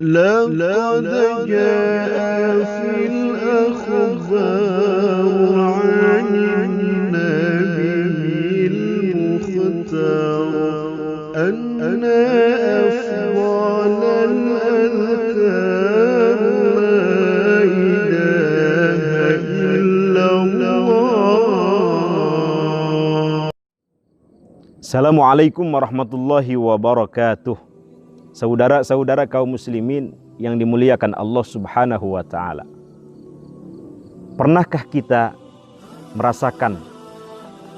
لقد جاء في الأخبار عن النبي المختار أن أفضل الأذكار لا إله إلا الله. Assalamualaikum warahmatullahi wabarakatuh. Saudara-saudara kaum muslimin yang dimuliakan Allah Subhanahu wa ta'ala. Pernahkah kita merasakan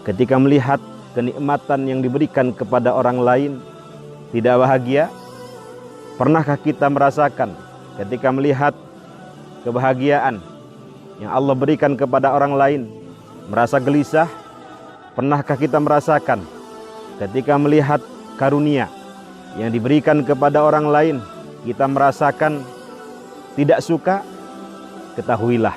ketika melihat kenikmatan yang diberikan kepada orang lain tidak bahagia? Pernahkah kita merasakan ketika melihat kebahagiaan yang Allah berikan kepada orang lain merasa gelisah? Pernahkah kita merasakan ketika melihat karunia yang diberikan kepada orang lain kita merasakan tidak suka? Ketahuilah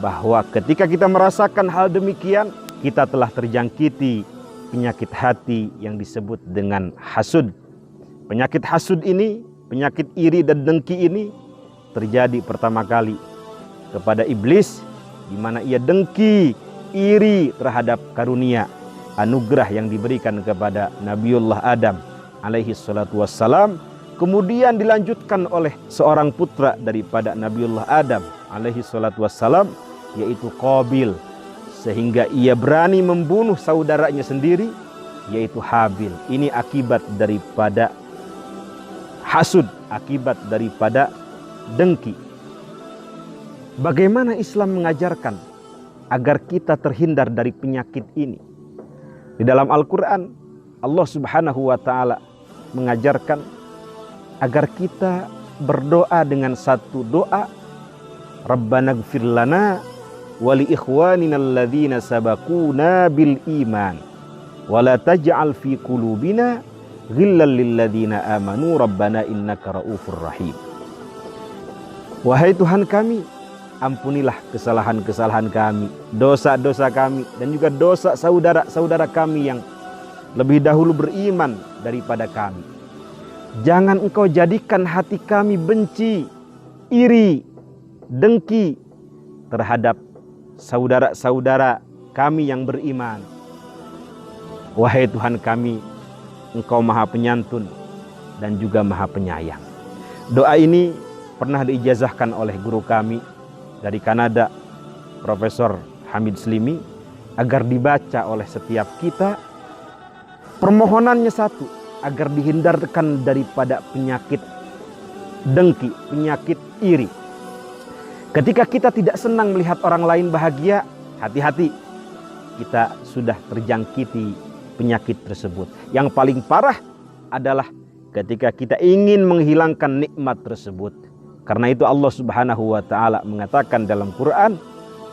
bahwa ketika kita merasakan hal demikian, kita telah terjangkiti penyakit hati yang disebut dengan hasud. Penyakit hasud ini, penyakit iri dan dengki ini terjadi pertama kali kepada iblis, di mana ia dengki, iri terhadap karunia, anugerah yang diberikan kepada Nabiullah Adam alaihi salatu wassalam, kemudian dilanjutkan oleh seorang putra daripada Nabiullah Adam alaihi salatu wassalam, yaitu Qabil, sehingga ia berani membunuh saudaranya sendiri, yaitu Habil. Ini akibat daripada hasud, akibat daripada dengki. Bagaimana Islam mengajarkan agar kita terhindar dari penyakit ini? Di dalam Al-Quran, Allah Subhanahu wa ta'ala mengajarkan agar kita berdoa dengan satu doa, Rabbana gfir lana wa li ikhwanina alladhina sabaquna bil iman wa la taj'al fi qulubina ghillan lil ladzina amanu rabbana innaka raufur rahim. Wahai Tuhan kami, ampunilah kesalahan-kesalahan kami, dosa-dosa kami, dan juga dosa saudara-saudara kami yang lebih dahulu beriman daripada kami. Jangan engkau jadikan hati kami benci, iri, dengki terhadap saudara-saudara kami yang beriman. Wahai Tuhan kami, Engkau Maha Penyantun dan juga Maha Penyayang. Doa ini pernah diijazahkan oleh guru kami dari Kanada, Profesor Hamid Slimi, agar dibaca oleh setiap kita. Permohonannya satu, agar dihindarkan daripada penyakit dengki, penyakit iri. Ketika kita tidak senang melihat orang lain bahagia, hati-hati, kita sudah terjangkiti penyakit tersebut. Yang paling parah adalah ketika kita ingin menghilangkan nikmat tersebut. Karena itu Allah Subhanahu wa ta'ala mengatakan dalam Quran,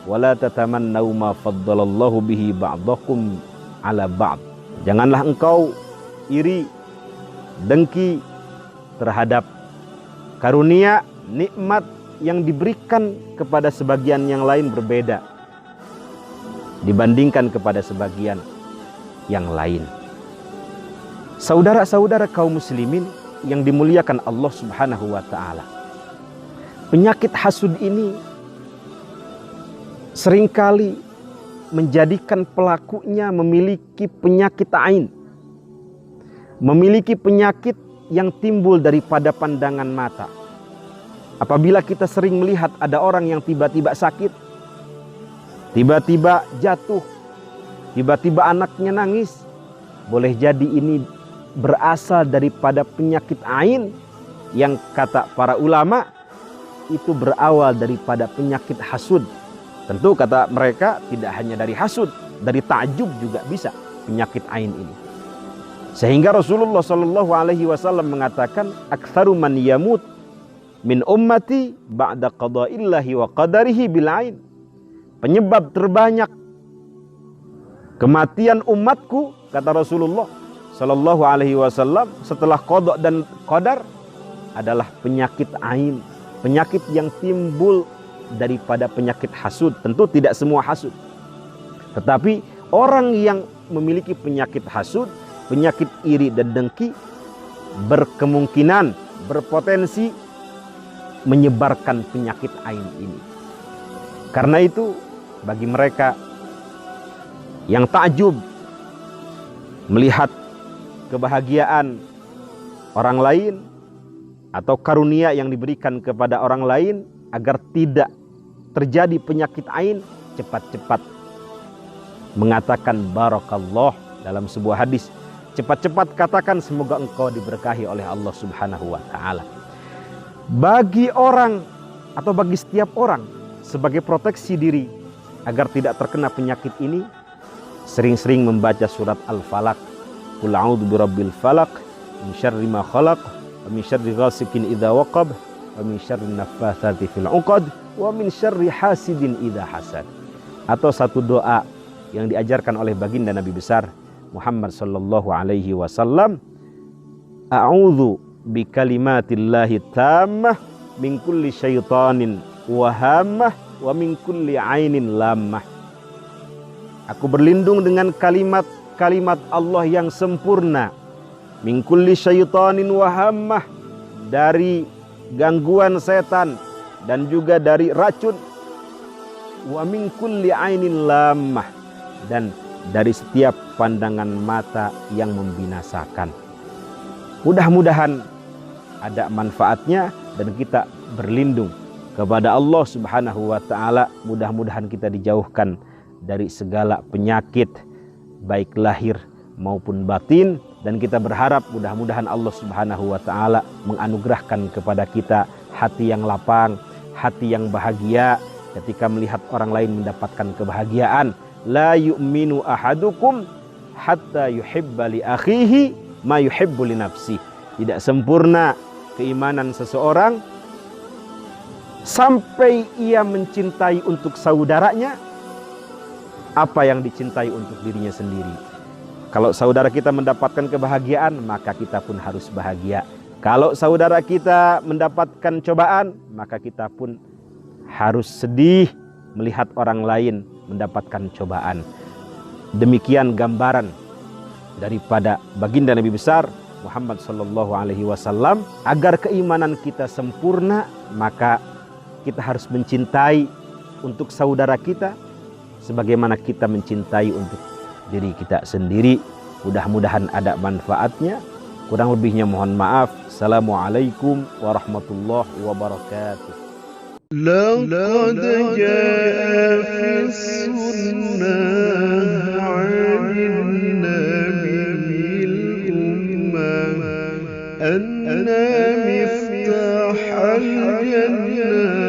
wala tatamannau ma faddalallahu bihi ba'dakum ala ba'd. Janganlah engkau iri, dengki terhadap karunia, nikmat yang diberikan kepada sebagian yang lain berbeda dibandingkan kepada sebagian yang lain. Saudara-saudara kaum muslimin yang dimuliakan Allah Subhanahu wa ta'ala, penyakit hasud ini seringkali menjadikan pelakunya memiliki penyakit ain, memiliki penyakit yang timbul daripada pandangan mata. Apabila kita sering melihat ada orang yang tiba-tiba sakit, tiba-tiba jatuh, tiba-tiba anaknya nangis, boleh jadi ini berasal daripada penyakit ain yang kata para ulama itu berawal daripada penyakit hasud. Tentu kata mereka tidak hanya dari hasud, dari ta'jub juga bisa penyakit ain ini. Sehingga Rasulullah Shallallahu Alaihi Wasallam mengatakan, aktsaru man yamut min ummati ba'da qada'illahi wa qadarihi bil ain. Penyebab terbanyak kematian umatku, kata Rasulullah Shallallahu Alaihi Wasallam, setelah qada dan qadar adalah penyakit ain, penyakit yang timbul daripada penyakit hasud. Tentu tidak semua hasud, tetapi orang yang memiliki penyakit hasud, penyakit iri dan dengki, berkemungkinan, berpotensi menyebarkan penyakit ain ini. Karena itu bagi mereka yang takjub melihat kebahagiaan orang lain atau karunia yang diberikan kepada orang lain agar tidak terjadi penyakit ain, cepat-cepat mengatakan barakallah dalam sebuah hadis. Cepat-cepat katakan semoga engkau diberkahi oleh Allah Subhanahu wa taala. Bagi orang atau bagi setiap orang sebagai proteksi diri agar tidak terkena penyakit ini, sering-sering membaca surat Al-Falaq. Qul a'udzu birabbil falaq min syarri ma khalaq wa min syarri ghasikin idza waqab wa min syarri naffatsati fil 'uqad wa min syarri hasidin idza hasad. Atau satu doa yang diajarkan oleh baginda Nabi besar Muhammad sallallahu alaihi wasallam, a'udzu bikalimatillahi tammah min kulli syaitanin wa hammah wa min kulli ainin lammah. Aku berlindung dengan kalimat Allah yang sempurna, min kulli syaitanin wa hammah, dari gangguan setan dan juga dari racun, wa min kulli ainin lammah, dan dari setiap pandangan mata yang membinasakan. Mudah-mudahan ada manfaatnya dan kita berlindung kepada Allah Subhanahu wa taala. Mudah-mudahan kita dijauhkan dari segala penyakit baik lahir maupun batin, dan kita berharap mudah-mudahan Allah Subhanahu wa taala menganugerahkan kepada kita hati yang lapang, hati yang bahagia ketika melihat orang lain mendapatkan kebahagiaan. La yu'minu ahadukum hatta yuhibba li akhihi ma yuhibbu li nafsihi. Tidak sempurna keimanan seseorang sampai ia mencintai untuk saudaranya apa yang dicintai untuk dirinya sendiri. Kalau saudara kita mendapatkan kebahagiaan, maka kita pun harus bahagia. Kalau saudara kita mendapatkan cobaan, maka kita pun harus sedih melihat orang lain mendapatkan cobaan. Demikian gambaran daripada baginda Nabi besar Muhammad sallallahu alaihi wasallam. Agar keimanan kita sempurna, maka kita harus mencintai untuk saudara kita sebagaimana kita mencintai untuk diri kita sendiri. Mudah-mudahan ada manfaatnya. Kurang lebihnya mohon maaf. Assalamualaikum warahmatullahi wabarakatuh. لقد جاء في السنة عن النبي الأمة أن مفتاح الجنة